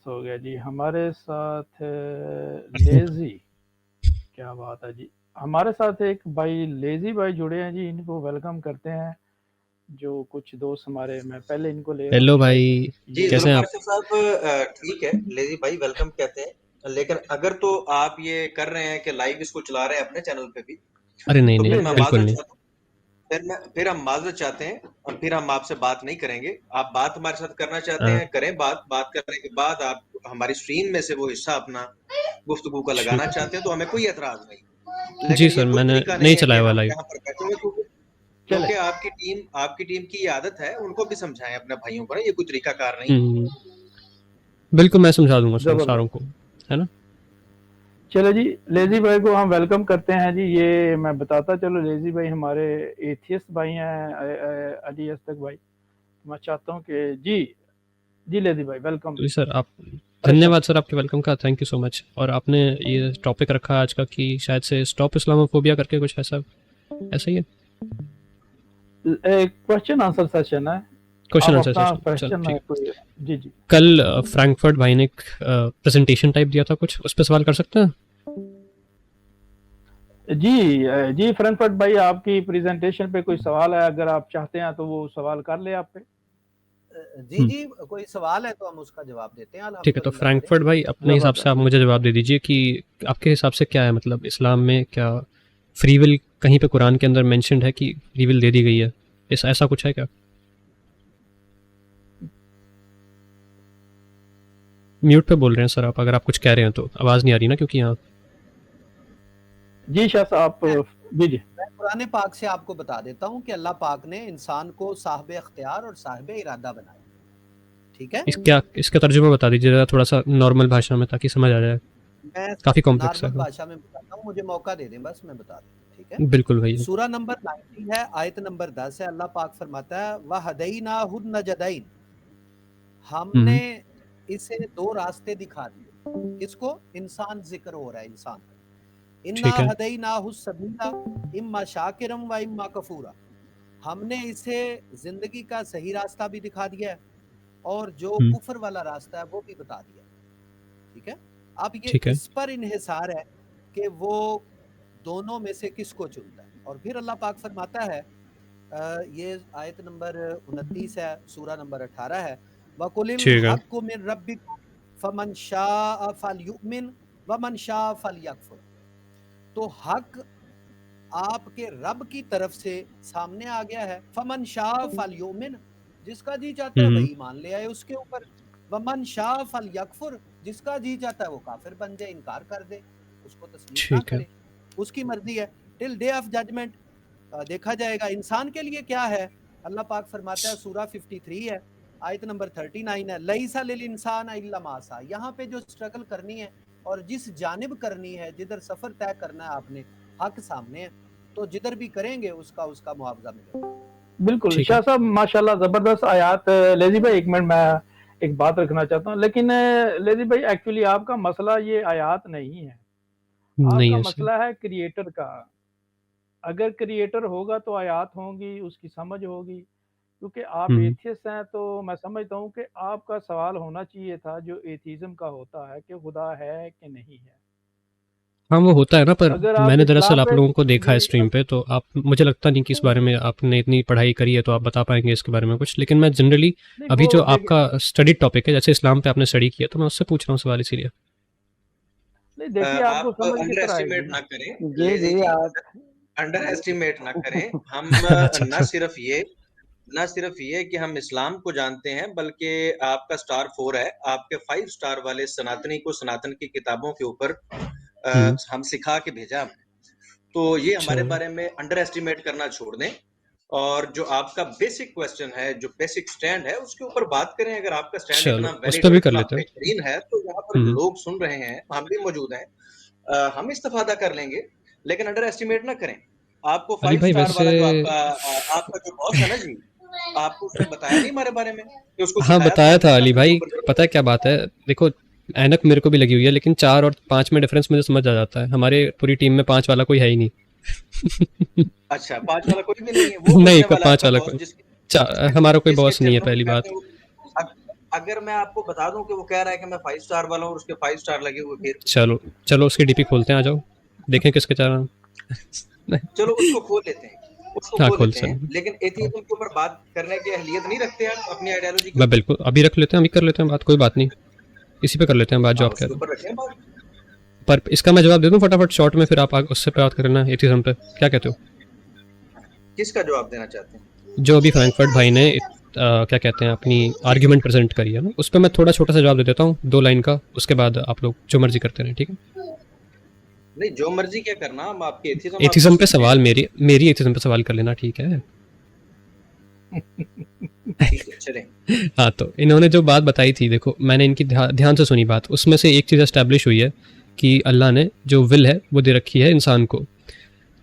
हो गया जी। हमारे साथ लेज़ी, क्या बात है जी। हमारे साथ एक भाई लेज़ी भाई जुड़े हैं जी, इनको वेलकम करते हैं। जो कुछ दोस्त हमारे, मैं पहले इनको ले रहा हूँ हेलो शायद भाई, ये कैसे हैं आप? जुल्फ़ार साहब ठीक है, लेज़ी भाई वेलकम कहते हैं। लेकिन अगर तो आप ये कर रहे हैं कि लाइव इसको चला रहे हैं अपने चैनल पे भी, अरे नहीं तो नहीं, फिर जी, मैं जी। बिल्कुल माज़रत नहीं। चाहता हूँ। फिर हम माज़रत चाहते हैं और फिर हम आपसे बात नहीं करेंगे। आप बात हमारे साथ करना चाहते हाँ, हैं, करें बात। बात करने के बाद आप हमारी स्ट्रीम में से वो हिस्सा अपना गुफ्तगू का लगाना ठीक। चाहते हैं, तो हमें कोई ऐतराज़ नहीं। जी लेकिन ये सर, कोई मैंने तरीका नहीं नहीं है कि चलाया हुआ हम लाइव। यहाँ पर बैठे हुए, क्योंकि चले क्योंकि आपकी टीम की ये आदत है, उनको भी समझाएँ अपने भाइयों को ना, ये कोई तरीकाकार नहीं है। हम्म, बिल्कुल मैं समझा दूंगा सर सारों ज़बरदस्त। को, है ना? चलो जी, लेज़ी भाई को हम वेलकम करते हैं जी। ये मैं बताता चलो, लेज़ी भाई हमारे एथियस्ट भाई हैं, अली अस्दक भाई। मैं चाहता हूँ कि जी लेज़ी भाई वेलकम। तो जी सर, आप परेशान धन्यवाद सर आपके वेलकम का, थैंक यू सो मच। और आपने ये टॉपिक रखा आज का कि शायद से स्टॉप इस्लामोफोबिया करके कुछ ऐसा ऐसा ही है। एक क्वेश्चन आंसर सेशन है। क्वेश्चन आप आंसर अपना सेशन, चलो क्वेश्चन ठीक कोई, है। जी जी कल फ्रैंकफर्ट भाई ने एक प्रेजेंटेशन टाइप दिया था, कुछ उस पर सवाल कर सकते हैं? जी फ्रैंकफर्ट भाई, आपकी प्रेजेंटेशन पे कोई सवाल है? अगर आप चाहते हैं तो वो सवाल कर ले आप पे। जी जी, कोई सवाल है तो हम उसका जवाब देते हैं। ठीक है, तो अल्हम्दुलिल्लाह करें। फ्रैंकफर्ट भाई अपने हिसाब से जबरदस्त। आप मुझे जवाब दे दीजिए कि आपके हिसाब से क्या है, मतलब इस्लाम में क्या फ्री विल कहीं पे कुरान के अंदर मेंशन्ड है कि फ्री विल दे दी गई है? ऐसा कुछ है क्या? म्यूट पे बोल रहे हैं सर आप, अगर आप कुछ कह रहे हैं तो आवाज़ नहीं आ रही ना, क्योंकि यहाँ जी शाह साहब, जी मैं कुरान पाक से आपको बता देता हूँ कि अल्लाह पाक ने इंसान को साहिब अख्तियार और साहिब इरादा बनाया। ठीक है, इसका तर्जुमा बता दीजिए जरा, थोड़ा सा नॉर्मल भाषा में, ताकि समझ आ जाए। मैं काफ़ी कॉम्प्लेक्स है। नॉर्मल भाषा में बताता हूँ, मुझे मौका दे दें बस, मैं बता दूँ। ठीक है, बिल्कुल भैया। सूरा नंबर 90 है, आयत नंबर 10 है। अल्लाह पाक फरमाता है वह हदैना हुन नजदैन, हमने इसे दो रास्ते दिखा दिए। किसको? इंसान, जिक्र हो रहा है इंसान। इन्ना ठीक है। हदैना हुस्सबीला इम्मा शाकिरम व इम्मा कफूरा, हमने इसे जिंदगी का सही रास्ता भी दिखा दिया है और जो कुफर वाला रास्ता है वो भी बता दिया। ठीक है, अब ये ठीक है। इस पर इन्हिसार है कि वो दोनों में से किसको चुनता है। और फिर अल्लाह पाक फरमाता है, ये आयत नंबर 29 है, सूरा नंबर 18 है, वकुलिल ठीक है। हक्कु मिन रब्बिकुम फमन शाअ फलयुमिन वमन शाअ फलयकफुर। तो हक आपके रब की तरफ से सामने आ गया है। फमन शाअ फलयुमिन, जिसका जी चाहता है वही ईमान ले आए उसके ऊपर। वमन शाअ फलयकफुर, जिसका जी चाहता है वो काफिर बन जाए, इनकार कर दे, उसको तस्लीम ना ठीक है। करे, उसकी मर्जी है। टिल डे ऑफ जजमेंट देखा जाएगा इंसान के लिए क्या है। अल्लाह पाक फरमाता है, सूरा 53 है, आयत नंबर 39 है, लईसा लिल इंसान इल्ला मा सा। यहाँ पे जो स्ट्रगल करनी है और जिस जानिब करनी है, जिधर सफर तय करना है आपने, हक सामने है, तो जिधर भी करेंगे उसका मुआवजा मिलेगा। बिल्कुल ठीक है। शाह साहब, माशाल्लाह ज़बरदस्त आयात। लेज़ी भाई एक मिनट, मैं एक बात रखना चाहता हूँ, लेकिन लेज़ी भाई एक्चुअली आपका मसला ये आयात नहीं है, नहीं आपका है सर। मसला है क्रिएटर का। अगर क्रिएटर होगा तो आयात होंगी, उसकी समझ होगी। क्योंकि आप एथियस्ट हैं, तो मैं समझता हूँ कि आपका सवाल होना चाहिए था जो एथिज़्म का होता है कि खुदा है कि नहीं है। हाँ, वो होता है ना, पर अगर आप मैंने दरअसल इस्लाम आप पे, लोगों को देखा है जी स्ट्रीम पे, तो आप, मुझे लगता नहीं कि इस बारे में आपने इतनी पढ़ाई करी है, तो आप बता पाएँगे इसके बारे में कुछ। लेकिन मैं जनरली नहीं अभी वो जो देखिए, आपका स्टडी टॉपिक है, जैसे इस्लाम पे आपने स्टडी किया, तो मैं उससे पूछ रहा हूँ सवाल इसीलिए। नहीं देखिए आपको आप समझ किस अंडर तरह आएगी एस्टिमेट ना। ना करें जी लेज़ी जी जी, आप अंडर एस्टिमेट ना करें। हम अच्छा, ना अच्छा। सिर्फ ये कि हम इस्लाम को जानते हैं, बल्कि आपका स्टार 4 है, आपके 5 स्टार वाले सनातनी को सनातन की किताबों के ऊपर हम सिखा के भेजा हमने। तो ये हमारे अच्छा। बारे में अंडर एस्टिमेट करना छोड़ दें, और जो आपका बेसिक क्वेश्चन है, जो बेसिक स्टैंड है, उसके ऊपर बात करें। अगर आपका स्टैंड चलो, इतना उस वैलिड पे और भी कर इतना लेते हैं। बेहतरीन है, तो यहाँ पर लोग सुन रहे हैं, हम भी मौजूद हैं, हम इस्तेफादा कर लेंगे, लेकिन अंडर एस्टिमेट ना करें। आपको अली 5 भाई स्टार वैसे वाला जो आपका जो बॉस है ना जी, आपको उसने बताया नहीं हमारे बारे में कि उसको हाँ, सिखाया था बताया हमने था अली सनातन के भाई। ऊपर पता है क्या बात है? देखो, ऐनक मेरे को भी लगी हुई है, लेकिन 4 और 5 में डिफरेंस मुझे समझ आ जाता है। हमारे पूरी टीम में 5 वाला कोई है ही नहीं। अच्छा, 5 वाला कोई भी नहीं है, वो नहीं, कौन है वाला 5 आपका वाला बॉस कोई जिसके हमारा कोई जिसके बॉस नहीं है, चरणों में पहली बात। बैठे हो? अगर मैं आपको बता दूं कि वो कह रहा है कि मैं 5 स्टार वाला हूं और उसके 5 स्टार लगे हुए, फिर चलो उसकी डीपी खोलते हैं, आ जाओ देखें किसके चाह चलो उसको खोल लेते हैं, उसको हाँ खोल खोल लेते हैं। सकते लेकिन एथियज्म के ऊपर बात करने की अहलियत नहीं रखते आप अपनी आइडियोलॉजी की? मैं बिल्कुल अभी रख लेते हैं, अभी कर लेते हैं बात, कोई बात नहीं, इसी पे कर लेते हैं बात जो हाँ, आप कह उसके रहे ऊपर रखें बात। हो। पर इसका मैं जवाब दे दूं फटाफट शॉर्ट में, फिर आप उससे बात करना एथिज्म पे, क्या कहते हो? किसका जवाब देना चाहते हैं? जो अभी फ्रैंकफर्ट भाई ने क्या कहते हैं अपनी आर्ग्यूमेंट प्रेजेंट करी है ना, उस पर मैं थोड़ा छोटा सा जवाब दे देता हूँ 2 लाइन का, उसके बाद आप लोग जो मर्जी करते रहें, ठीक है? नहीं, जो मर्जी क्या करना, हम आपके एथिज्म पे सवाल, मेरी एथिज्म पे सवाल कर लेना, ठीक है? चलें। हाँ, तो इन्होंने जो बात बताई थी, देखो मैंने इनकी ध्यान से सुनी बात, उसमें से एक चीज़ एस्टैब्लिश हुई है कि अल्लाह ने जो विल है वो दे रखी है इंसान को,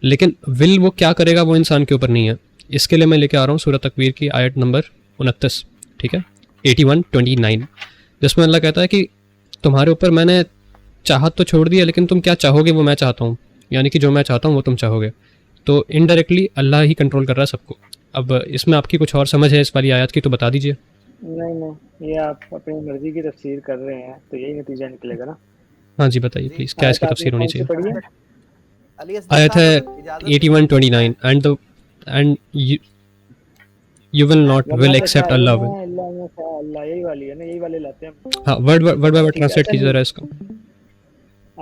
लेकिन विल वो क्या करेगा वो इंसान के ऊपर नहीं है। इसके लिए मैं लेके आ रहा हूँ सूरह तकवीर की आयत नंबर 29, ठीक है, 81-29, जिसमें अल्लाह कहता है कि तुम्हारे ऊपर मैंने चाहत तो छोड़ दिया, लेकिन तुम क्या चाहोगे वो मैं चाहता हूँ, यानी कि जो मैं चाहता हूँ वो तुम चाहोगे। तो इनडायरेक्टली अल्लाह ही कंट्रोल कर रहा है सबको। अब इसमें आपकी कुछ और समझ है इस वाली आयत की तो बता दीजिए। नहीं, ये आप अपनी मर्जी की तफसीर कर रहे हैं तो यही नतीजा निकलेगा ना। हाँ जी बताइए जी, प्लीज़, क्या इसकी तफसीर होनी चाहिए? अली असगर आयत है साहब, इजाजत दीजिए। 81-29 and you will not will accept Allah will. Allah यही वाली है ना, यही वाले लाते हैं। हाँ, वर्ड बाय वर्ड ट्रांसलेट कीजिए जरा इसको।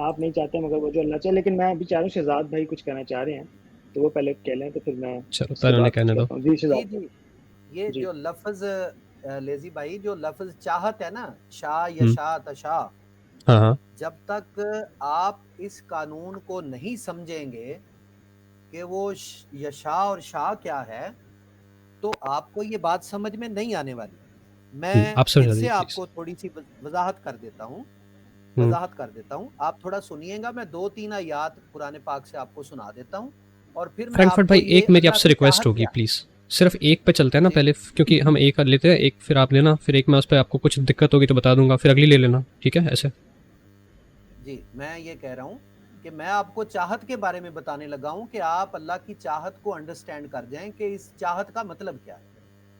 आप नहीं चाहते मगर वो जो अल्लाह चाहे, लेकिन मैं अभी चाह रहा हूँ शहजाद भाई कुछ कहना चाह रहे हैं तो वो पहले कह लें तो फिर मैं चलो पहले उन्हें कहने दो। जी शहजाद। जी, ये जी। जो लफ्ज लेजी भाई, जो लफ्ज चाहत है ना, शाह यशा तशा, हाँ, जब तक आप इस कानून को नहीं समझेंगे कि वो यशा और शाह क्या है, तो आपको ये बात समझ में नहीं आने वाली। मैं आप समझा फिर से दीजिए आपको थोड़ी सी वजाहत कर देता हूँ, आप थोड़ा सुनिएगा। मैं 2-3 आयात कुरान पाक से आपको सुना देता हूँ और फिर मैं फ्रैंकफर्ट आपको भाई ये एक मेरी अल्लाह आपसे की रिक्वेस्ट चाहत होगी, क्या है। प्लीज़ सिर्फ एक पे चलते हैं ना जी। पहले, क्योंकि हम एक लेते हैं, एक फिर आप लेना, फिर एक मैं उस पर आपको कुछ दिक्कत होगी तो बता दूंगा, फिर अगली ले लेना, ठीक है? ऐसे जी, मैं ये कह रहा हूँ कि मैं आपको चाहत के बारे में बताने लगा हूँ कि आप अल्लाह की चाहत को अंडरस्टैंड कर जाएं कि इस चाहत का मतलब क्या है।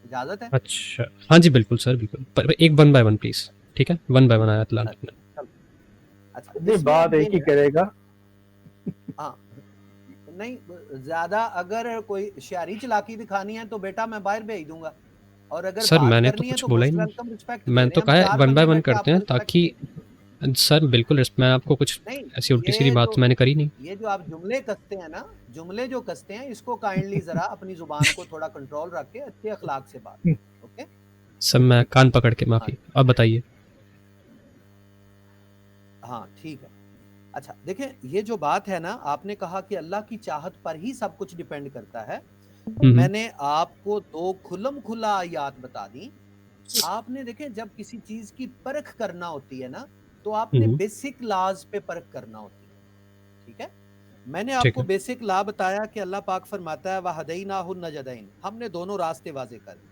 इजाजत है? अच्छा, हाँ जी बिल्कुल सर, बिल्कुल, पर एक 1 बाय 1 प्लीज़, ठीक है? 1 बाय 1 आयत लाना। अच्छा, ये बात एक ही करेगा। हाँ, नहीं ज्यादा अगर कोई शायरी चलाकी दिखानी है तो बेटा मैं बाहर भेज दूंगा, और अगर सर बात मैंने तो करनी है कुछ तो बोला ही मोस्ट नहीं, वेलकम, रिस्पेक्ट मैंने तो कहा है 1 बाय 1 करते हैं ताकि सर बिल्कुल मैं आपको कुछ नहीं, ऐसी उल्टी सीधी बात मैंने करी नहीं। ये जो आप जुमले कसते हैं ना, जुमले जो कसते हैं, इसको काइंडली जरा अपनी जुबान को थोड़ा कंट्रोल रख के अच्छे अखलाक से बात, ओके? सर मैं कान पकड़ के माफी, अब बताइए। हाँ ठीक है। अच्छा देखें, ये जो बात है ना, आपने कहा कि अल्लाह की चाहत पर ही सब कुछ डिपेंड करता है। मैंने आपको 2 खुल्लम खुला आयात बता दी। आपने देखें, जब किसी चीज की परख करना होती है ना, तो आपने बेसिक लॉज पे परख करना होती है, ठीक है? मैंने आपको बेसिक लॉ बताया कि अल्लाह पाक फरमाता है वहदैनाहु नजदैन, हमने दोनों रास्ते वाजे कर दिए।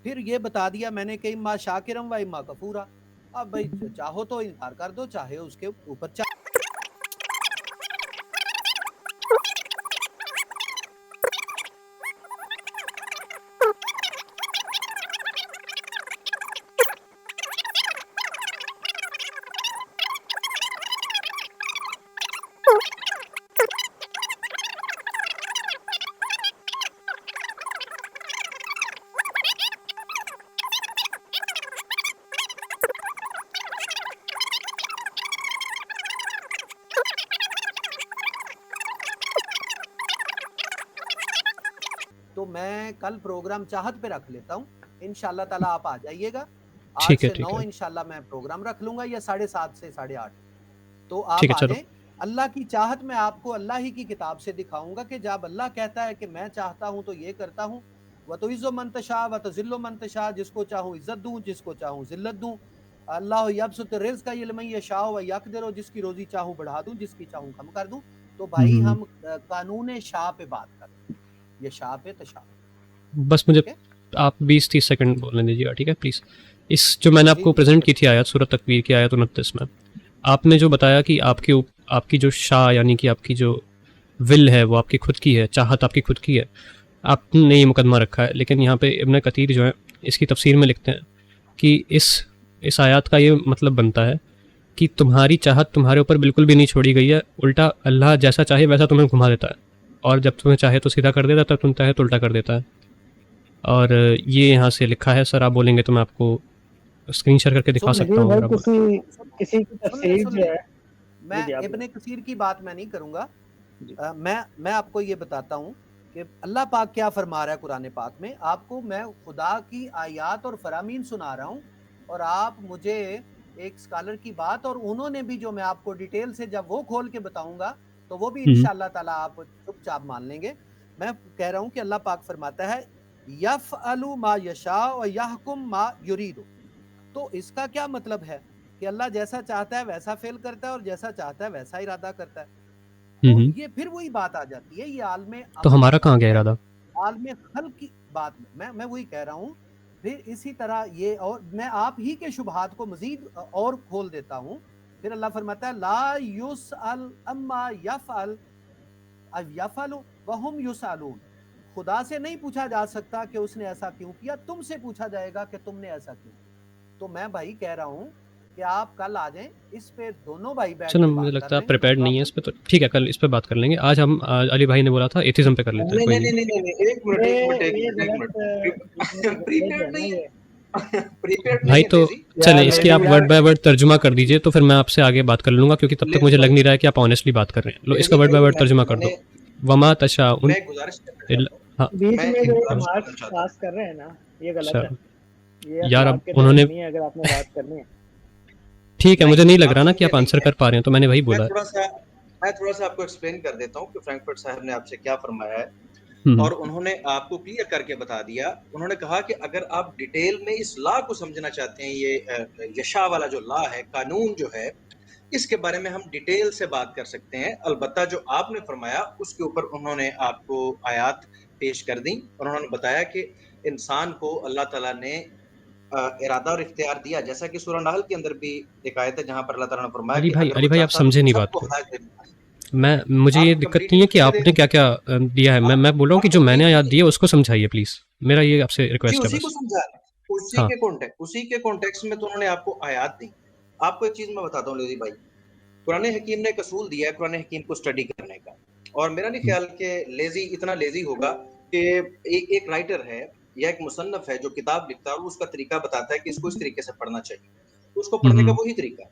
फिर ये बता दिया मैंने कि इम्मा शाकिरम व इम्मा कफूरा। अब भाई चाहो तो इनकार कर दो, चाहे उसके ऊपर तो मैं कल प्रोग्राम चाहत पे रख लेता हूँ, इंशाल्लाह ताला आप आ जाइएगा। 8 से 9 इंशाल्लाह मैं प्रोग्राम रख लूंगा, या 7:30 से 8:30, तो आप आ जाएं। अल्लाह की चाहत मैं आपको अल्लाह ही की किताब से दिखाऊंगा कि जब अल्लाह कहता है कि मैं चाहता हूँ तो ये करता हूँ, व तो इज़्ज़ो मंतशा व तज़िल्लो मंतशा, जिसको चाहूँ इज्जत दूँ, जिसको चाहूँ जिल्लत दूँ। अल्लाह यबसुत रिज़्क़ लिमन यशाअ व यक़दिर, जिसकी रोजी चाहूँ बढ़ा दूँ, जिसकी चाहूँ कम कर दूँ। तो भाई हम कानून शाह पे बात कर रहे हैं, ये शाह पे तशा। बस मुझे आप 20-30 सेकंड बोलने दीजिएगा, ठीक है प्लीज़। इस जो मैंने आपको प्रेजेंट की थी आयत सूरत तकवीर की आयत 29 में, आपने जो बताया कि आपकी जो शाह यानी कि आपकी जो विल है वो आपकी खुद की है, चाहत आपकी खुद की है, आपने ये मुकदमा रखा है। लेकिन यहाँ पे इब्न कतीर जो है इसकी तफसीर में लिखते हैं कि इस आयत का ये मतलब बनता है कि तुम्हारी चाहत तुम्हारे ऊपर बिल्कुल भी नहीं छोड़ी गई है, उल्टा अल्लाह जैसा चाहे वैसा तुम्हें घुमा देता है, और जब तुम्हें चाहे तो सीधा कर देता है, तब तुम चाहे तो उल्टा कर देता है। और ये यहाँ से लिखा है सर, आप बोलेंगे तो मैं आपको स्क्रीन शेयर करके दिखा सकता हूँ। किसी की तफसीर जो है, मैं इब्ने कसीर की बात मैं नहीं करूंगा, मैं आपको ये बताता हूँ कि अल्लाह पाक क्या फरमा रहा है कुरान पाक में। आपको मैं खुदा की आयात और फरामीन सुना रहा हूँ, और आप मुझे एक स्कॉलर की बात, और उन्होंने भी जो मैं आपको डिटेल से जब वो खोल के बताऊंगा तो वो भी इंशाअल्लाह ताला आप चुपचाप मान लेंगे। मैं कह रहा हूँ कि अल्लाह पाक फरमाता है यफ़अलु मा यशा व यहकुम मा युरीदु। तो इसका क्या मतलब है कि अल्लाह जैसा चाहता है वैसा फेल करता है, और जैसा चाहता है वैसा इरादा करता है। तो ये फिर वही बात आ जाती है, ये आलमे तो हमारा कहाँ गया इरादा? आलमे खल्क की बात में मैं वही कह रहा हूँ। फिर इसी तरह ये, और मैं आप ही के शुबहात को मजीद और खोल देता हूँ। फिर अल्लाह फरमाता है ला युसअल अम्मा यफ़अल यफ़अलु वहुम युसअलून। खुदा से नहीं पूछा जा सकता कि उसने ऐसा क्यों किया, तुमसे पूछा जाएगा कि तुमने ऐसा क्यों। तो मैं भाई कह रहा हूँ कि आप कल आ जाएं, इस पे दोनों भाई बैठ के चलो, बात मुझे कर लगता है लें। प्रिपेयर्ड नहीं है इस पे, तो ठीक है, कल इस पे बात कर लेंगे। आज हम अली भाई ने बोला था एथिज्म पे कर लेते हैं। कोई नहीं, प्रीपेयर्ड नहीं है प्रीपेयर्ड भाई, नहीं तो है चलें इसकी आप वर्ड बाय वर्ड तर्जुमा कर दीजिए, तो फिर मैं आपसे आगे बात कर लूँगा, क्योंकि तब तक मुझे लग नहीं रहा है कि आप ऑनेस्टली बात कर रहे हैं। लो, इसका वर्ड बाय वर्ड तर्जुमा कर दो। वमा तशाउन, मैं गुजारिश हाँ बीच में जो रिमार्क्स पास कर रहे हैं ना, ये गलत है। ये यार, अब आपके उन्होंने, नहीं है, अगर आपने बात करनी है ठीक है, मुझे नहीं लग रहा ना कि आप आंसर कर पा रहे हैं, तो मैंने वही बोला है। मैं थोड़ा सा आपको एक्सप्लेन कर देता हूँ कि फ्रैंकफर्ट साहब ने आपसे क्या फरमाया है, और उन्होंने आपको क्लियर करके बता दिया। उन्होंने कहा कि अगर आप डिटेल में इस लॉ को समझना चाहते हैं, ये यशा वाला जो लॉ है, कानून जो है, इसके बारे में हम डिटेल से बात कर सकते हैं। अलबत्ता जो आपने फरमाया उसके ऊपर उन्होंने आपको आयात पेश कर दी, और उन्होंने बताया कि इंसान को अल्लाह ताला ने इरादा और इख्तियार दिया, जैसा कि सूरह नहल के अंदर भी एक आयत है जहाँ पर अल्लाह ताला ने फरमाया कि अली भाई आप समझे नहीं बात को। मुझे ये दिक्कत नहीं है कि आपने क्या क्या दिया है। मैं बोल रहा हूँ कि जो मैंने आयत दी है उसको समझाइए प्लीज, मेरा ये आपसे रिक्वेस्ट है बस। उसी के कॉन्टेक्स्ट में तो उन्होंने आपको आयत दी। आपको एक चीज मैं बताता हूँ लेजी भाई, कुरान हकीम ने एक असूल दिया है कुरान हकीम को स्टडी करने का, और मेरा नहीं ख्याल कि लेजी इतना लेजी होगा कि एक राइटर है या एक मुसन्नफ है जो किताब लिखता है, और उसका तरीका बताता है कि इसको इस तरीके से पढ़ना चाहिए, तो उसको पढ़ने का वही तरीका।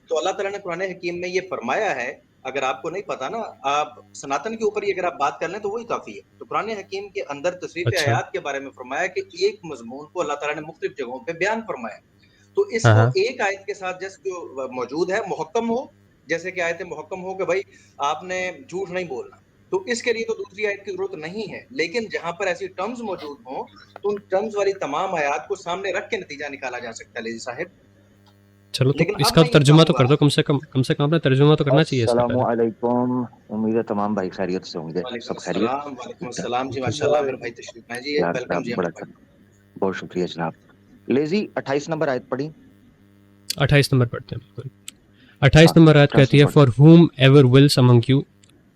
तो अल्लाह ताला ने कुरान हकीम में ये फरमाया है, अगर आपको नहीं पता ना, आप सनातन के ऊपर ही अगर आप बात कर लें तो वही काफी है। तो कुरान हकीम के अंदर तस्रीफ आयात के बारे में फरमाया कि एक मजमून को अल्लाह ताला ने मुख्तलिफ जगहों पे बयान फरमाया, तो इसको एक आयत के साथ जैसे जो मौजूद है मुहक्कम हो, जैसे कि आयत मुहक्कम हो कि भाई आपने झूठ नहीं बोलना, तो इसके लिए तो दूसरी आयत की जरूरत नहीं है। लेकिन जहां पर ऐसी टर्म्स मौजूद हों तो उन टर्म्स वाली तमाम आयत को सामने रख के नतीजा निकाला जा सकता है लेजी साहब। चलो, तो इसका तर्जुमा तो कर दो, कम से कम अपना तर्जुमा तो करना चाहिए। अस्सलामु अलैकुम, उम्मीद है तमाम भाई खैरियत से होंगे, सब खैरियत। वालेकुम अस्सलाम जी, माशाल्लाह मेरे भाई तशरीफ लाए जी, वेलकम जी। बहुत शुक्रिया जनाब। लेजी 28 नंबर आयत पढ़ी। 28 नंबर पढ़ते हैं, बिल्कुल। 28 नंबर आयत कहती है for whom ever wills among you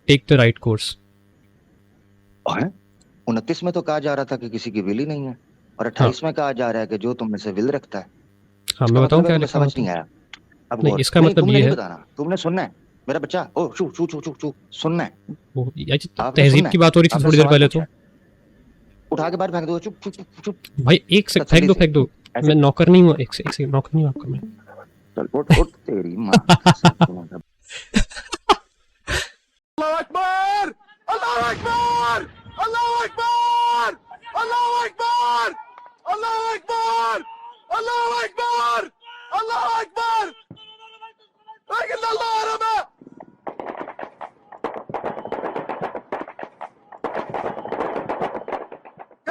take the right course। 29 में तो कहा जा रहा था कि किसी की विल ही नहीं है, और 28 में कहा जा रहा है कि जो तुम में से विल रखता है। हाँ, मैं बताऊं क्या लिखा, समझ नहीं आया। अब नहीं, इसका मतलब ये है, बताना, तुमने सुनना है मेरा बच्चा। ओ चू चू चू चू चू सुनना है। तहजीब की बात हो रही थी थोड़ी देर पहले, तो उठा के बाहर फेंक दो। चुप चुप चुप भाई, एक से फेंक दो। मैं नौकर नहीं हूँ, एक से नौकर नहीं हूँ आपका मैं। चल उठ तेरी मां। अल्लाह अकबर, अल्लाह अकबर, अल्लाह अकबर, अल्लाह अकबर, अल्लाह अकबर, अल्लाह अकबर, अल्लाह अकबर, लेकिन अल्लाह रबा